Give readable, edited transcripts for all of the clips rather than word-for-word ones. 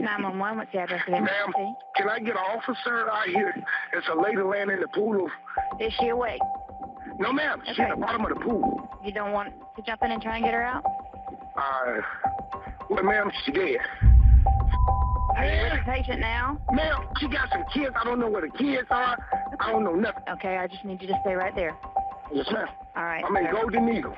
911, what's the address of the Ma'am, emergency? can I get an officer out here? It's a lady laying in the pool. Is she awake? No, ma'am. She's at the bottom of the pool. You don't want to jump in and try and get her out? Well, ma'am, she dead. Are you with the patient now? Ma'am, she got some kids. I don't know where the kids are. Okay. I don't know nothing. Okay, I just need you to stay right there. Yes, ma'am. All right. I'm in Golden Eagle.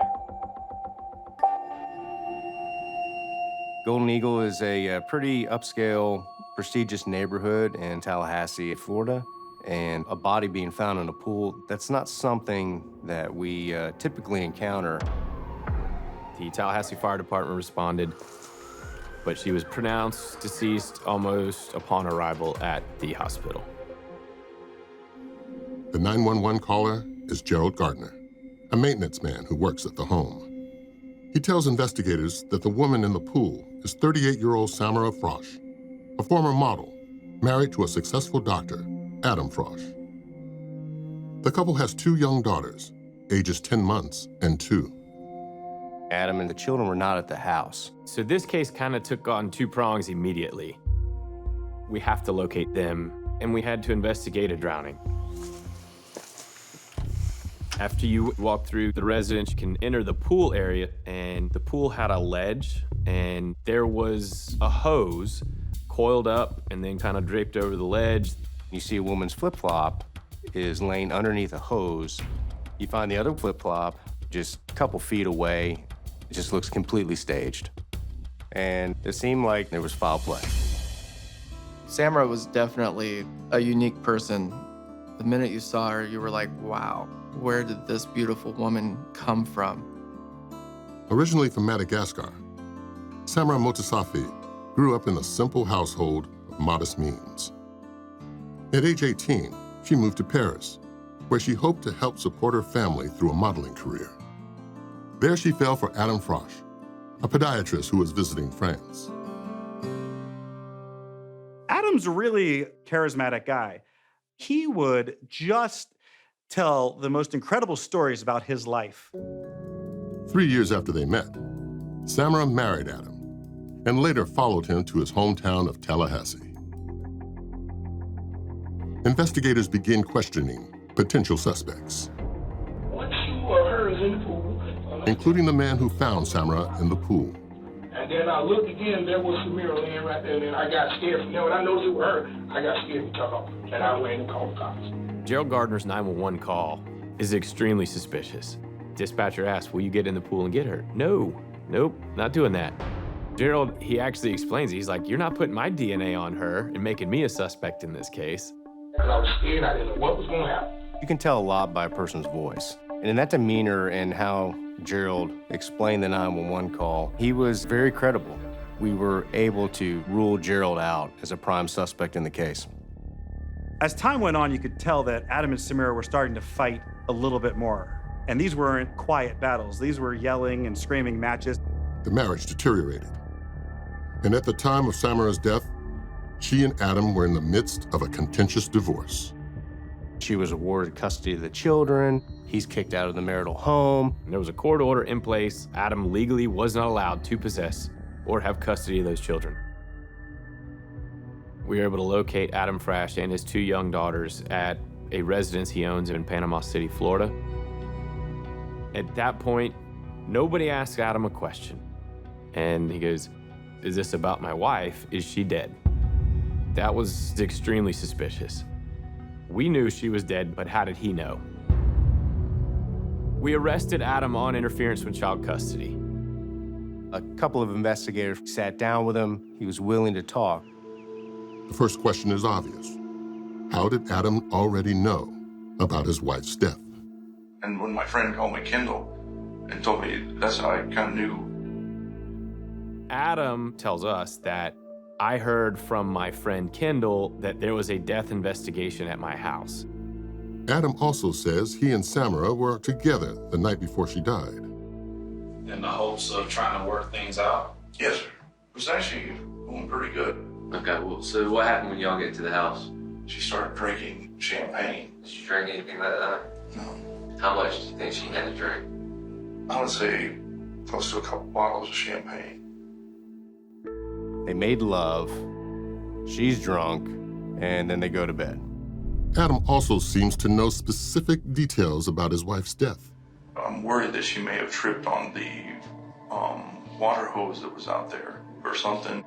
Golden Eagle is a pretty upscale, prestigious neighborhood in Tallahassee, Florida. And a body being found in a pool, that's not something that we typically encounter. The Tallahassee Fire Department responded, but she was pronounced deceased almost upon arrival at the hospital. The 911 caller is Gerald Gardner, a maintenance man who works at the home. He tells investigators that the woman in the pool is 38-year-old Samira Frasch, a former model, married to a successful doctor, Adam Frasch. The couple has 2 young daughters, ages 10 months and 2. Adam and the children were not at the house. So this case kind of took on 2 prongs immediately. We have to locate them, and we had to investigate a drowning. After you walk through the residence, you can enter the pool area, and the pool had a ledge, and there was a hose coiled up and then kind of draped over the ledge. You see a woman's flip-flop is laying underneath a hose. You find the other flip-flop just a couple feet away. It just looks completely staged. And it seemed like there was foul play. Samira was definitely a unique person. The minute you saw her, you were like, wow, where did this beautiful woman come from? Originally from Madagascar, Samira Motasafi grew up in a simple household of modest means. At age 18, she moved to Paris, where she hoped to help support her family through a modeling career. There she fell for Adam Frasch, a podiatrist who was visiting France. Adam's a really charismatic guy. He would just tell the most incredible stories about his life. 3 years after they met, Samira married Adam and later followed him to his hometown of Tallahassee. Investigators begin questioning potential suspects, One shoe of hers in the pool. including the man who found Samira in the pool. And then I looked again, there was Samira laying right there, and then I got scared. You know, when I noticed it was her, I got scared and took off. And I went and called the cops. Gerald Gardner's 911 call is extremely suspicious. Dispatcher asked, will you get in the pool and get her? No, nope, not doing that. Gerald, he actually explains, he's like, you're not putting my DNA on her and making me a suspect in this case. Because I was scared, I didn't know what was going to happen. You can tell a lot by a person's voice. And in that demeanor and how Gerald explained the 911 call, he was very credible. We were able to rule Gerald out as a prime suspect in the case. As time went on, you could tell that Adam and Samira were starting to fight a little bit more. And these weren't quiet battles. These were yelling and screaming matches. The marriage deteriorated. And at the time of Samira's death, she and Adam were in the midst of a contentious divorce. She was awarded custody of the children. He's kicked out of the marital home. There was a court order in place. Adam legally was not allowed to possess or have custody of those children. We were able to locate Adam Frasch and his 2 young daughters at a residence he owns in Panama City, Florida. At that point, nobody asked Adam a question. And he goes, is this about my wife? Is she dead? That was extremely suspicious. We knew she was dead, but how did he know? We arrested Adam on interference with child custody. A couple of investigators sat down with him. He was willing to talk. The first question is obvious. How did Adam already know about his wife's death? And when my friend called me Kendall and told me, that's how I kind of knew. Adam tells us that I heard from my friend Kendall that there was a death investigation at my house. Adam also says he and Samira were together the night before she died. In the hopes of trying to work things out? Yes, sir. It was actually going pretty good. Okay, well, so what happened when y'all get to the house? She started drinking champagne. Did she drink anything that night? No. How much do you think she had to drink? I would say close to a couple bottles of champagne. They made love, She's drunk, and then they go to bed. Adam also seems to know specific details about his wife's death. I'm worried that she may have tripped on the water hose that was out there or something.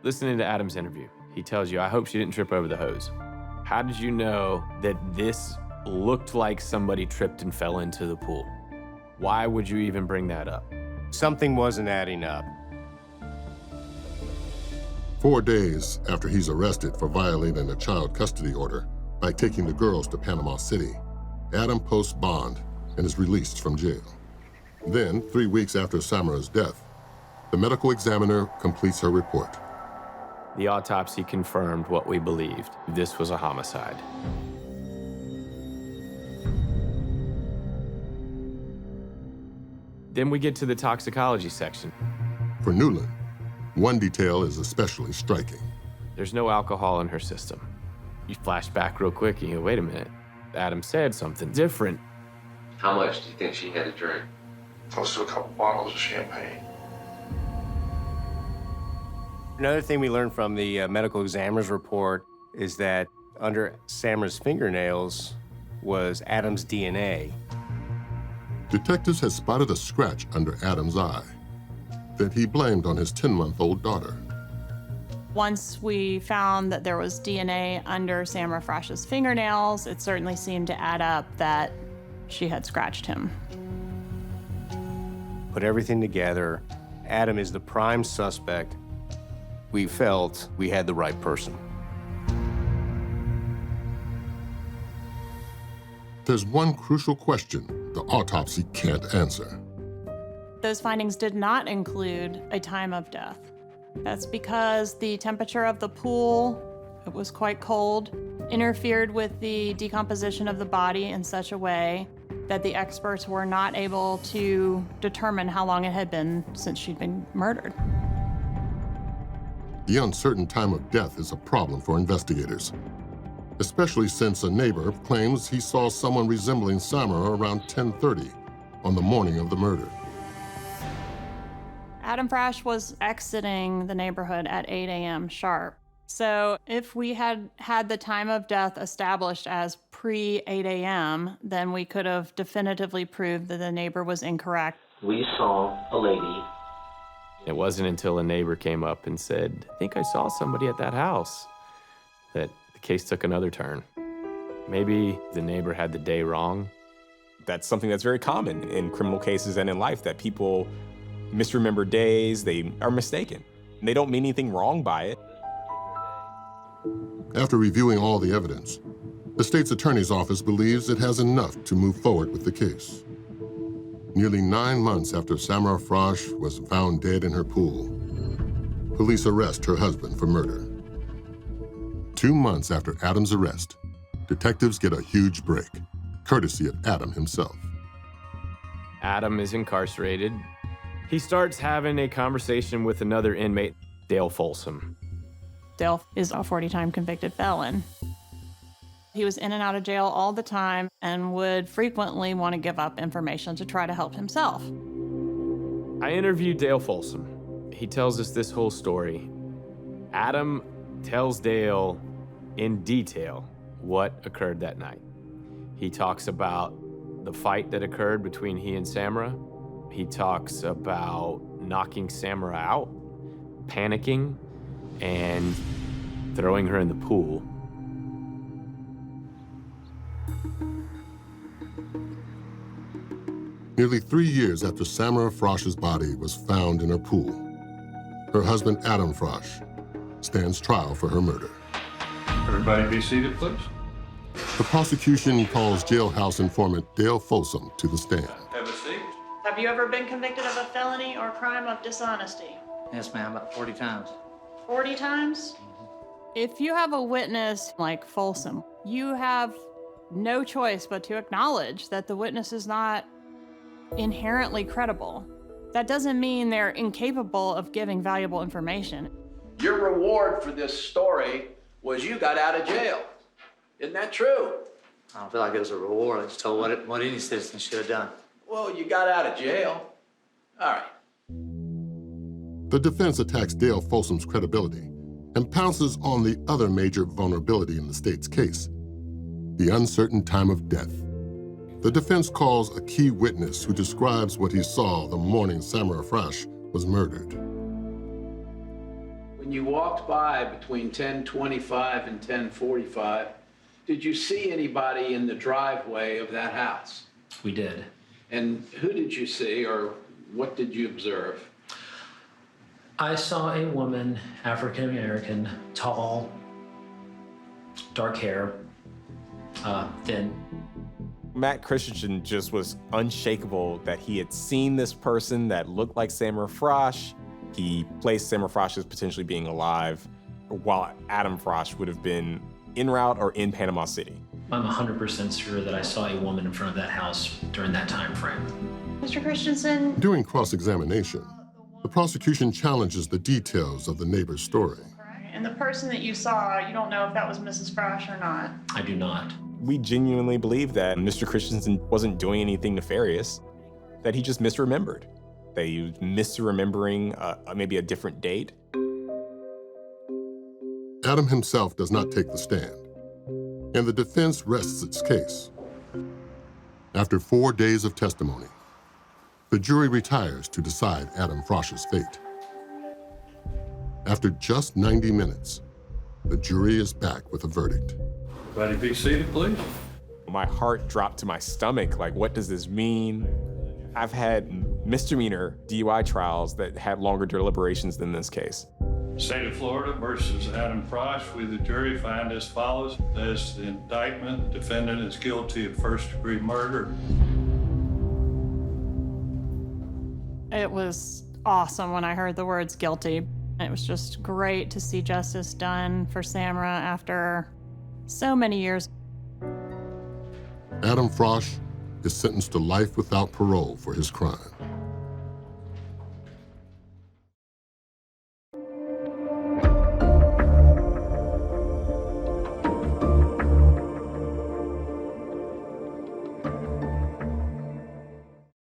Listening to Adam's interview, he tells you, I hope she didn't trip over the hose. How did you know that this looked like somebody tripped and fell into the pool? Why would you even bring that up? Something wasn't adding up. 4 days after he's arrested for violating a child custody order by taking the girls to Panama City, Adam posts bond and is released from jail. Then, 3 weeks after Samira's death, the medical examiner completes her report. The autopsy confirmed what we believed. This was a homicide. Then we get to the toxicology section. For Newland, one detail is especially striking. There's no alcohol in her system. You flash back real quick and you go, wait a minute. Adam said something different. How much do you think she had to drink? Close to a couple bottles of champagne. Another thing we learned from the medical examiner's report is that under Samira's fingernails was Adam's DNA. Detectives had spotted a scratch under Adam's eye that he blamed on his 10-month-old daughter. Once we found that there was DNA under Samira Frasch's fingernails, it certainly seemed to add up that she had scratched him. Put everything together, Adam is the prime suspect. We felt we had the right person. There's one crucial question the autopsy can't answer. Those findings did not include a time of death. That's because the temperature of the pool, it was quite cold, interfered with the decomposition of the body in such a way that the experts were not able to determine how long it had been since she'd been murdered. The uncertain time of death is a problem for investigators, especially since a neighbor claims he saw someone resembling Samira around 10:30 on the morning of the murder. Adam Frasch was exiting the neighborhood at 8 a.m. sharp. So if we had had the time of death established as pre-8 a.m., then we could have definitively proved that the neighbor was incorrect. We saw a lady. It wasn't until a neighbor came up and said, I think I saw somebody at that house, that the case took another turn. Maybe the neighbor had the day wrong. That's something that's very common in criminal cases and in life, that people misremember days, they are mistaken. And they don't mean anything wrong by it. After reviewing all the evidence, the state's attorney's office believes it has enough to move forward with the case. Nearly 9 months after Samira Frasch was found dead in her pool, police arrest her husband for murder. 2 months after Adam's arrest, detectives get a huge break, courtesy of Adam himself. Adam is incarcerated. He starts having a conversation with another inmate, Dale Folsom. Dale is a 40-time convicted felon. He was in and out of jail all the time and would frequently want to give up information to try to help himself. I interviewed Dale Folsom. He tells us this whole story. Adam tells Dale in detail what occurred that night. He talks about the fight that occurred between he and Samira. He talks about knocking Samira out, panicking, and throwing her in the pool. Nearly 3 years after Samira Frasch's body was found in her pool, her husband, Adam Frasch, stands trial for her murder. Everybody be seated, please. The prosecution calls jailhouse informant Dale Folsom to the stand. Have a seat. Have you ever been convicted of a felony or crime of dishonesty? Yes, ma'am, about 40 times. 40 times? If you have a witness like Folsom, you have no choice but to acknowledge that the witness is not inherently credible. That doesn't mean they're incapable of giving valuable information. Your reward for this story was you got out of jail. Isn't that true? I don't feel like it was a reward. I just told what any citizen should have done. Well, you got out of jail. All right. The defense attacks Dale Folsom's credibility and pounces on the other major vulnerability in the state's case, the uncertain time of death. The defense calls a key witness who describes what he saw the morning Samira Frasch was murdered. When you walked by between 10:25 and 10:45, did you see anybody in the driveway of that house? We did. And who did you see, or what did you observe? I saw a woman, African American, tall, dark hair, thin. Matt Christensen just was unshakable that he had seen this person that looked like Samira Frasch. He placed Samira Frasch as potentially being alive, while Adam Frasch would have been en route or in Panama City. I'm 100% sure that I saw a woman in front of that house during that time frame. Mr. Christensen? During cross-examination, the prosecution challenges the details of the neighbor's story. And the person that you saw, you don't know if that was Mrs. Frasch or not? I do not. We genuinely believe that Mr. Christensen wasn't doing anything nefarious, that he just misremembered, that he was misremembering maybe a different date. Adam himself does not take the stand, and the defense rests its case. After 4 days of testimony, the jury retires to decide Adam Frasch's fate. After just 90 minutes, the jury is back with a verdict. Everybody be seated, please. My heart dropped to my stomach. Like, what does this mean? I've had misdemeanor DUI trials that had longer deliberations than this case. State of Florida versus Adam Frasch. We, the jury, find as follows. As the indictment, the defendant is guilty of first-degree murder. It was awesome when I heard the words guilty. It was just great to see justice done for Samira after so many years. Adam Frasch is sentenced to life without parole for his crime.